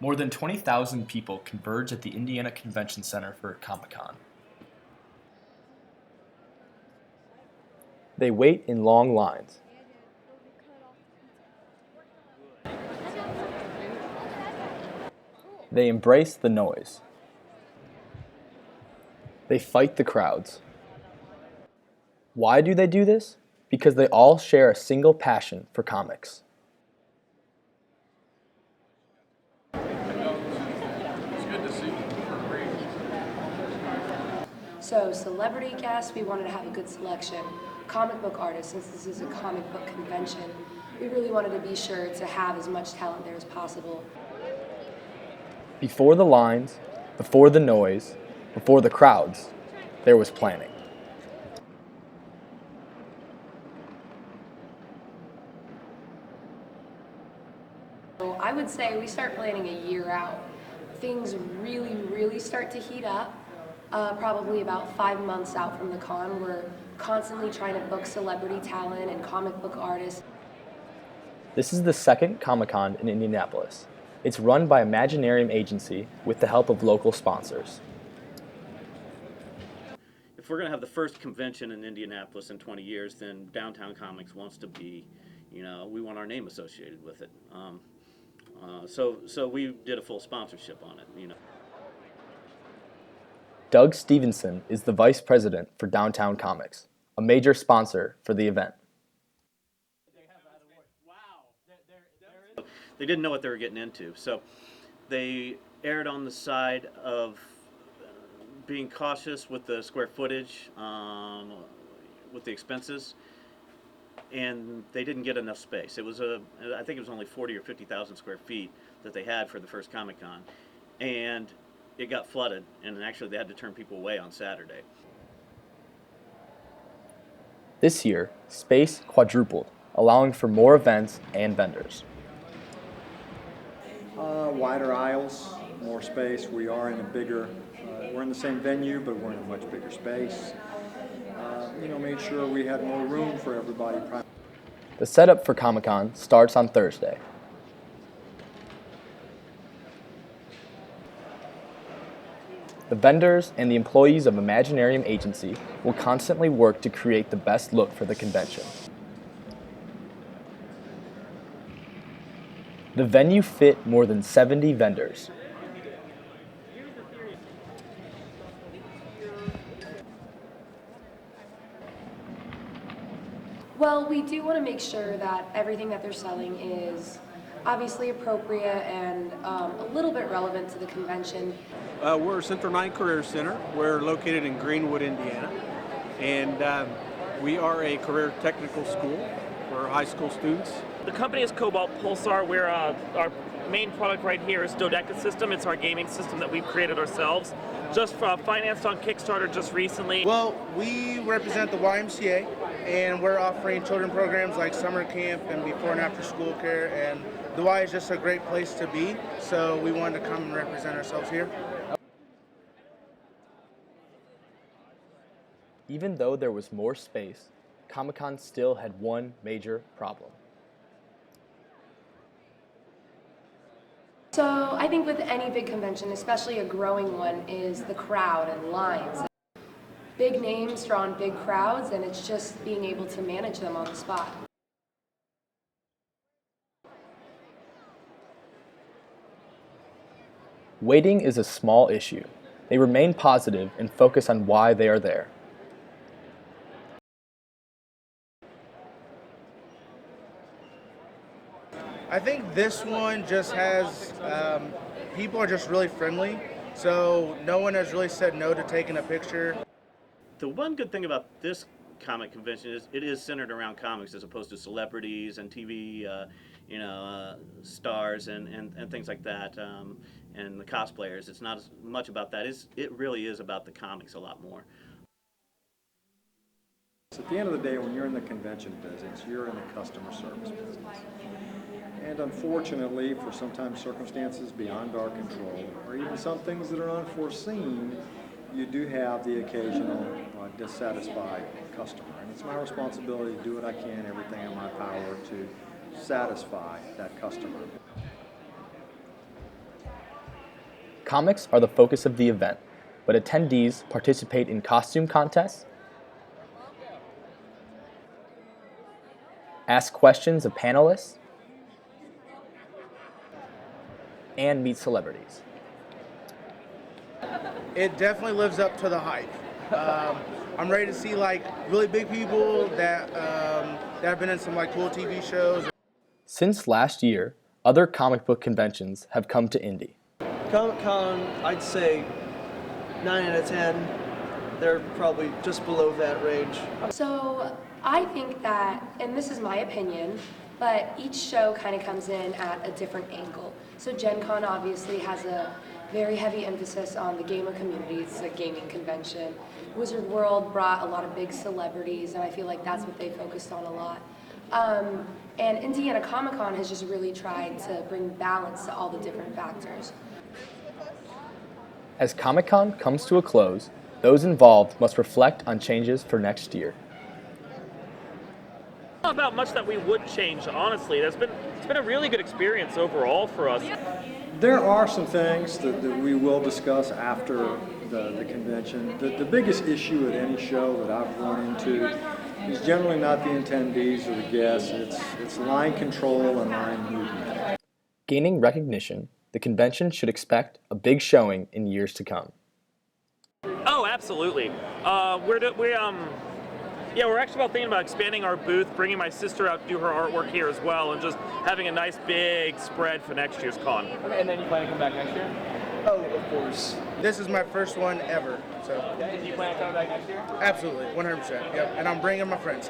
More than 20,000 people converge at the Indiana Convention Center for Comic-Con. They wait in long lines. They embrace the noise. They fight the crowds. Why do they do this? Because they all share a single passion for comics. So celebrity guests, we wanted to have a good selection. Comic book artists, since this is a comic book convention, we really wanted to be sure to have as much talent there as possible. Before the lines, before the noise, before the crowds, there was planning. So I would say we start planning a year out. Things really start to heat up. Probably about 5 months out from the con. We're constantly trying to book celebrity talent and comic book artists. This is the second Comic-Con in Indianapolis. It's run by Imaginarium Agency with the help of local sponsors. If we're going to have the first convention in Indianapolis in 20 years, then Downtown Comics wants to be, we want our name associated with it. So we did a full sponsorship on it, Doug Stevenson is the vice president for Downtown Comics, a major sponsor for the event. They didn't know what they were getting into, so they erred on the side of being cautious with the square footage, with the expenses, and they didn't get enough space. I think it was only 40 or 50,000 square feet that they had for the first Comic-Con, and it got flooded, and actually they had to turn people away on Saturday. This year, space quadrupled, allowing for more events and vendors. Wider aisles, more space. We are in a bigger, we're in the same venue, but we're in a much bigger space. Made sure we had more room for everybody. The setup for Comic-Con starts on Thursday. The vendors and the employees of Imaginarium Agency will constantly work to create the best look for the convention. The venue fit more than 70 vendors. Well, we do want to make sure that everything that they're selling is obviously appropriate and a little bit relevant to the convention. We're Central 9 Career Center. We're located in Greenwood, Indiana, and we are a career technical school for high school students. The company is Cobalt Pulsar. Our main product right here is Dodeca System. It's our gaming system that we've created ourselves. Just financed on Kickstarter just recently. Well, we represent the YMCA, and we're offering children programs like summer camp and before and after school care, and the Y is just a great place to be, so we wanted to come and represent ourselves here. Even though there was more space, Comic-Con still had one major problem. So I think with any big convention, especially a growing one, is the crowd and lines. Big names draw in big crowds, and it's just being able to manage them on the spot. Waiting is a small issue. They remain positive and focus on why they are there. I think this one just has, people are just really friendly, so no one has really said no to taking a picture. The one good thing about this comic convention is it is centered around comics as opposed to celebrities and TV, stars and things like that, and the cosplayers. It's not as much about that. It really is about the comics a lot more. At the end of the day, when you're in the convention business, you're in the customer service business. And unfortunately, for sometimes circumstances beyond our control, or even some things that are unforeseen, you do have the occasional dissatisfied customer. And it's my responsibility to do what I can, everything in my power to satisfy that customer. comics are the focus of the event, but attendees participate in costume contests, ask questions of panelists, and meet celebrities. It definitely lives up to the hype. I'm ready to see like really big people that have been in some like cool TV shows. Since last year, other comic book conventions have come to Indy. Comic-Con, I'd say 9 out of 10. They're probably just below that range. So I think that, and this is my opinion, but each show kind of comes in at a different angle. So Gen Con obviously has a very heavy emphasis on the gamer community. It's a gaming convention. Wizard World brought a lot of big celebrities, and I feel like that's what they focused on a lot. And Indiana Comic Con has just really tried to bring balance to all the different factors. As Comic-Con comes to a close, those involved must reflect on changes for next year. Not about much that we would change, honestly. It's been a really good experience overall for us. There are some things that we will discuss after the convention. The biggest issue at any show that I've run into is generally not the attendees or the guests. It's line control and line movement. Gaining recognition, the convention should expect a big showing in years to come. Oh, absolutely. We're actually thinking about expanding our booth, bringing my sister out to do her artwork here as well, and just having a nice big spread for next year's con. Okay, and then you plan to come back next year? Oh, of course. This is my first one ever, so Okay, do you plan to come back next year? absolutely, 100%. Yep, and I'm bringing my friends.